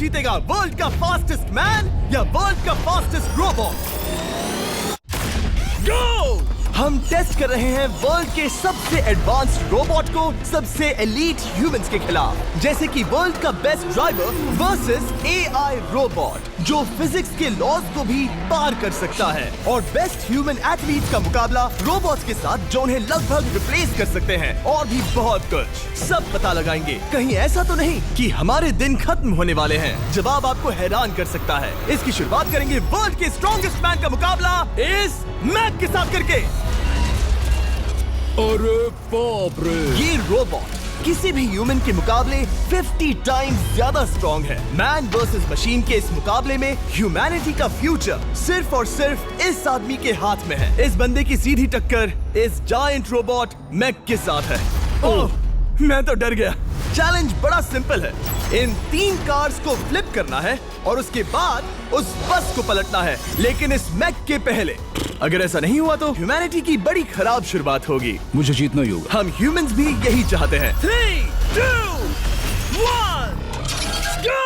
जीतेगा, वर्ल्ड का fastest man या वर्ल्ड का फास्टेस्ट रोबोट? गो! हम टेस्ट कर रहे हैं वर्ल्ड के सबसे एडवांस्ड रोबोट को सबसे एलीट ह्यूमंस के खिलाफ, जैसे कि वर्ल्ड का best driver versus AI robot जो फिजिक्स के लॉज को भी पार कर सकता है, और बेस्ट ह्यूमन एथलीट का मुकाबला रोबोट्स के साथ जो उन्हें लगभग रिप्लेस कर सकते हैं, और भी बहुत कुछ। सब पता लगाएंगे। कहीं ऐसा तो नहीं कि हमारे दिन खत्म होने वाले हैं? जवाब आपको हैरान कर सकता है। इसकी शुरुआत करेंगे वर्ल्ड के स्ट्रॉन्गेस्ट मैन का मुकाबला इस मैक के साथ करके। अरे बाप रे! ये रोबोट किसी भी ह्यूमन के मुकाबले 50 टाइम्स ज्यादा स्ट्रॉन्ग है। मैन वर्सेस मशीन के इस मुकाबले में ह्यूमैनिटी का फ्यूचर सिर्फ और सिर्फ इस आदमी के हाथ में है। इस बंदे की सीधी टक्कर इस जायंट रोबोट मैक के साथ है। ओह, मैं तो डर गया। चैलेंज बड़ा सिंपल है। इन 3 कार्स को फ्लिप करना है और उसके बाद उस बस को पलटना है, लेकिन इस मैक के पहले। अगर ऐसा नहीं हुआ तो ह्यूमैनिटी की बड़ी खराब शुरुआत होगी। मुझे जीतना ही होगा। हम ह्यूमंस भी यही चाहते हैं। 3, 2, 1, go!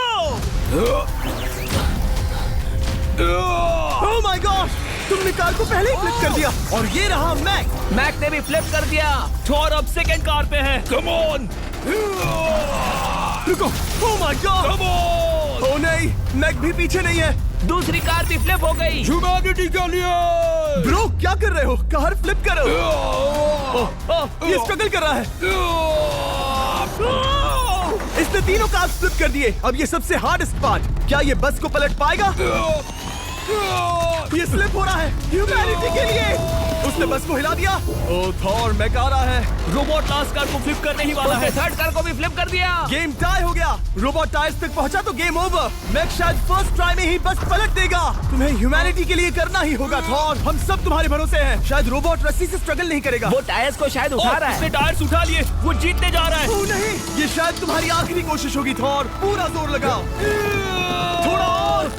Oh my gosh! तुमने कार को पहले ही फ्लिप कर दिया, और ये रहा मैक। मैक ने भी फ्लिप कर दिया। थॉर अब सेकंड कार पे है। Come on! रुको! Oh my god! Come on! Oh नहीं, मैक भी पीछे नहीं है। दूसरी कार भी फ्लिप हो गई। ह्यूमैनिटी के लिए! ब्रो, क्या कर रहे हो? कार फ्लिप करो। ये स्ट्रगल कर रहा है। इसने तीनों कार फ्लिप कर दिए। अब ये सबसे हार्डेस्ट पार्ट, क्या ये बस को पलट पाएगा? ये स्लिप हो रहा है ह्यूमैनिटी के लिए। उसने बस को हिला दिया। ओह थॉर, मैक आ रहा है। रोबोट लास्ट कार को फ्लिप करने ही वाला है। थर्ड कार को भी फ्लिप कर दिया। गेम टाई हो गया। रोबोट टायर्स तक पहुंचा तो गेम ओवर। मैक शायद फर्स्ट ट्राई में ही बस पलट देगा। तुम्हें ह्यूमैनिटी के लिए करना ही होगा थॉर। हम सब तुम्हारे भरोसे हैं। शायद रोबोट रस्सी से स्ट्रगल नहीं करेगा। वो टायर्स को शायद उठा रहा है। उसने टायर्स उठा लिए। वो जीतने जा रहा है। ओह नहीं, ये शायद तुम्हारी आखिरी कोशिश होगी थॉर। पूरा जोर लगाओ। थोड़ा और।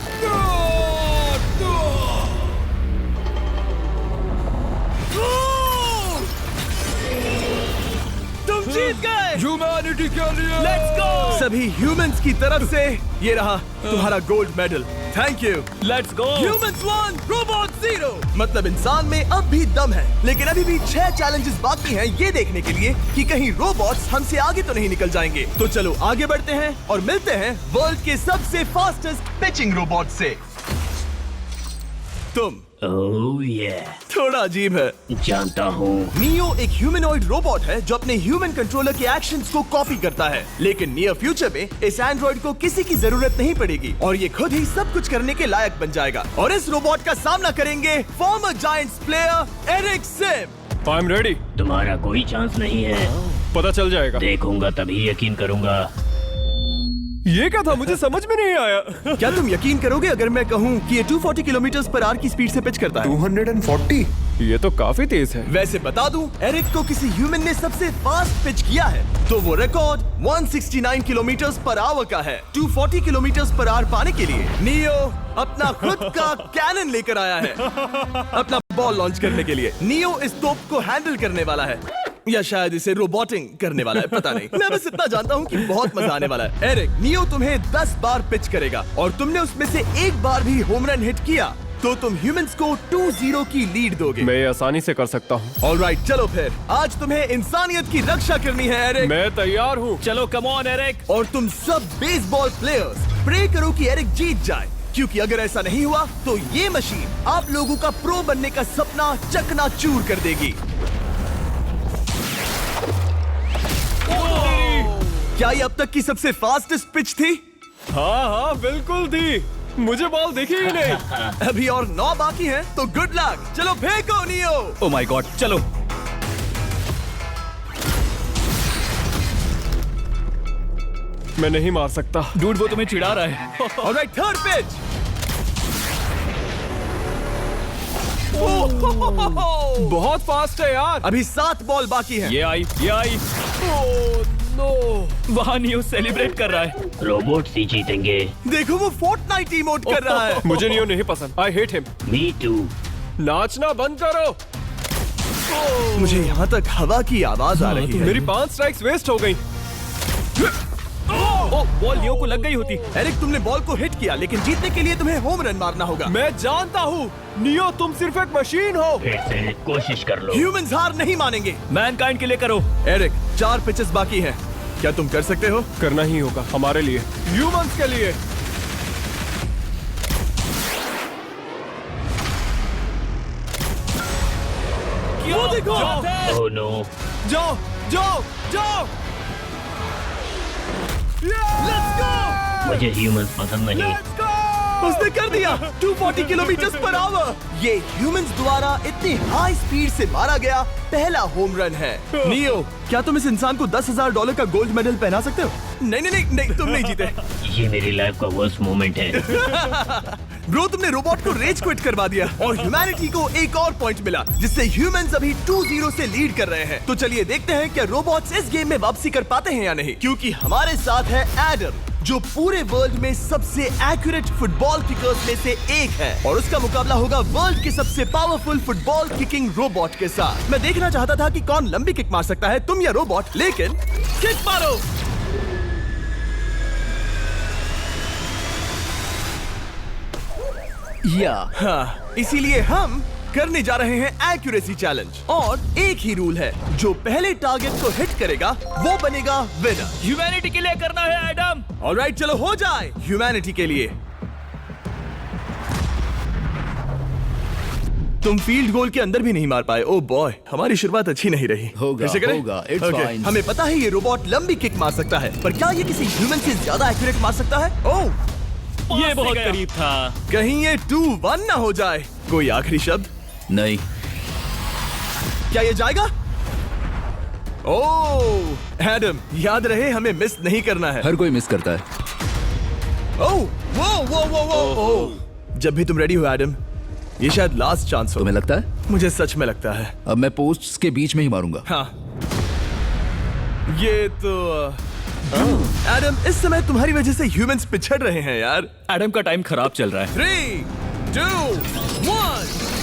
तुम जीत गए। ह्यूमैनिटी के लिए! Let's go! सभी ह्यूमंस की तरफ से ये रहा तुम्हारा gold medal. Thank you. Let's go! Humans 1, robot 0। मतलब इंसान में अब भी दम है, लेकिन अभी भी 6 चैलेंजेस बाकी हैं ये देखने के लिए कि कहीं रोबोट्स हमसे आगे तो नहीं निकल जाएंगे। तो चलो आगे बढ़ते हैं और मिलते हैं वर्ल्ड के सबसे फास्टेस्ट पिचिंग रोबोट से। तुम ओह ये थोड़ा अजीब है, जानता हूँ। नियो एक ह्यूमनॉइड रोबोट है जो अपने ह्यूमन कंट्रोलर के एक्शंस को कॉपी करता है, लेकिन नियर फ्यूचर में इस एंड्रॉइड को किसी की जरूरत नहीं पड़ेगी और ये खुद ही सब कुछ करने के लायक बन जाएगा। और इस रोबोट का सामना करेंगे former Giants player Eric Sim. I am ready. तुम्हारा कोई चांस नहीं है। पता चल जाएगा। देखूंगा तभी यकीन करूंगा। ये क्या था? मुझे समझ में नहीं आया। क्या तुम यकीन करोगे अगर मैं कहूँ कि ये 240 किलोमीटर/आवर की स्पीड से पिच करता है? 240? ये तो काफी तेज है। वैसे बता दूं, एरिक को किसी ह्यूमन ने सबसे फास्ट पिच किया है तो वो रिकॉर्ड 169 किलोमीटर/आवर का है। 240 किलोमीटर/आवर पाने के लिए नियो अपना खुद का कैनन लेकर आया है अपना बॉल लॉन्च करने के लिए। नियो इस तोप को हैंडल करने वाला है, या शायद इसे रोबोटिंग करने वाला है, पता नहीं। मैं बस इतना जानता हूँ कि बहुत मजा आने वाला है। एरिक, नियो तुम्हें 10 बार पिच करेगा और तुमने उसमें से एक बार भी होम रन हिट किया तो तुम ह्यूमंस को 2-0 की लीड दोगे। मैं ये आसानी से कर सकता हूँ। ऑलराइट, चलो फिर आज तुम्हें इंसानियत की रक्षा करनी है एरिक। मैं तैयार हूँ। चलो कम ऑन एरिक। और तुम सब बेसबॉल प्लेयर्स प्रे करो कि एरिक जीत जाए, क्योंकि अगर ऐसा नहीं हुआ तो ये मशीन आप लोगों का प्रो बनने का सपना चकनाचूर कर देगी। क्या ये अब तक की सबसे फास्टेस्ट पिच थी? हाँ बिल्कुल थी। मुझे बॉल दिखी ही नहीं। अभी और 9 बाकी हैं, तो गुड लक। चलो फेंको नियो। ओह माय गॉड, चलो। मैं नहीं मार सकता। डूड, वो तुम्हें चिढ़ा रहा है। Alright, third pitch. बहुत फास्ट है यार। अभी 7 बॉल बाकी हैं। ये आई। Oh no. वहाँ नियो सेलिब्रेट कर रहा है। रोबोट्स ही जीतेंगे। देखो वो फोर्टनाइट इमोट कर रहा है। मुझे नियो नहीं पसंद। I hate him. Me too. नाचना बंद करो। मुझे यहाँ तक हवा की आवाज आ रही है। मेरी 5 स्ट्राइक्स वेस्ट हो गई। ओ, बॉल लियो को लग गई होती। एरिक, तुमने बॉल को हिट किया, लेकिन जीतने के लिए तुम्हें होम रन मारना होगा। मैं जानता हूँ नियो, तुम सिर्फ एक मशीन हो। फिर से कोशिश कर लो। ह्यूमंस हार नहीं मानेंगे। मैनकाइंड के लिए करो। एरिक, 4 पिचेस बाकी हैं। क्या तुम कर सकते हो? करना ही होगा हमारे लिए, ह्यूमंस के लिए। वो देखो। Oh no. जाओ जाओ जाओ। Let's go. मुझे ह्यूमंस पसंद नहीं। उसने कर दिया 240 किलोमीटर पर आवर। ये ह्यूमंस द्वारा इतनी हाई स्पीड से मारा गया पहला होम रन है। नियो, क्या तुम इस इंसान को $10,000 का गोल्ड मेडल पहना सकते हो? नहीं नहीं नहीं नहीं, तुम नहीं जीते। ये मेरी लाइफ का वर्स्ट मोमेंट है। ब्रो, तुमने रोबोट को रेज क्विट करवा दिया और ह्यूमैनिटी को एक और पॉइंट मिला, जिससे ह्यूमंस अभी 2-0 से लीड कर रहे हैं। तो चलिए देखते हैं क्या रोबोट्स इस गेम में वापसी कर पाते हैं या नहीं, क्योंकि हमारे साथ है एडम, जो पूरे वर्ल्ड में सबसे एक्यूरेट फुटबॉल किकर्स में से एक है, और उसका मुकाबला होगा वर्ल्ड के सबसे पावरफुल फुटबॉल किकिंग रोबोट के साथ। मैं देखना चाहता था कि कौन लंबी किक मार सकता है, तुम या रोबोट, लेकिन किक मारो। हाँ, इसीलिए हम करने जा रहे हैं एक्यूरेसी चैलेंज, और एक ही रूल है, जो पहले टारगेट को हिट करेगा वो बनेगा विनर। ह्यूमैनिटी के लिए करना है एडम। ऑलराइट, चलो हो जाए ह्यूमैनिटी के लिए। तुम फील्ड गोल के अंदर भी नहीं मार पाए। ओह बॉय, हमारी शुरुआत अच्छी नहीं रही। होगा, फिर से करें? होगा, it's Okay, fine. हमें पता है ये रोबोट लंबी किक मार सकता है, पर क्या ये किसी ह्यूमन से ज्यादा एक्यूरेट मार सकता है? ओह, ये बहुत करीब था। कहीं ये 2-1 ना हो जाए। कोई आखिरी शब्द? नहीं। क्या ये जाएगा? ओह एडम, याद रहे हमें मिस नहीं करना है। हर कोई मिस करता है। ओह वो वो वो वो ओह। जब भी तुम रेडी हो एडम, ये शायद लास्ट चांस हो। तुम्हें लगता है? मुझे सच में लगता है। अब मैं पोस्ट्स के बीच में ही मारूंगा। हाँ, ये तो एडम, इस समय तुम्हारी वजह से ह्यूमंस पिछड़ रहे हैं यार। एडम का टाइम खराब चल रहा है। 3, 2, 1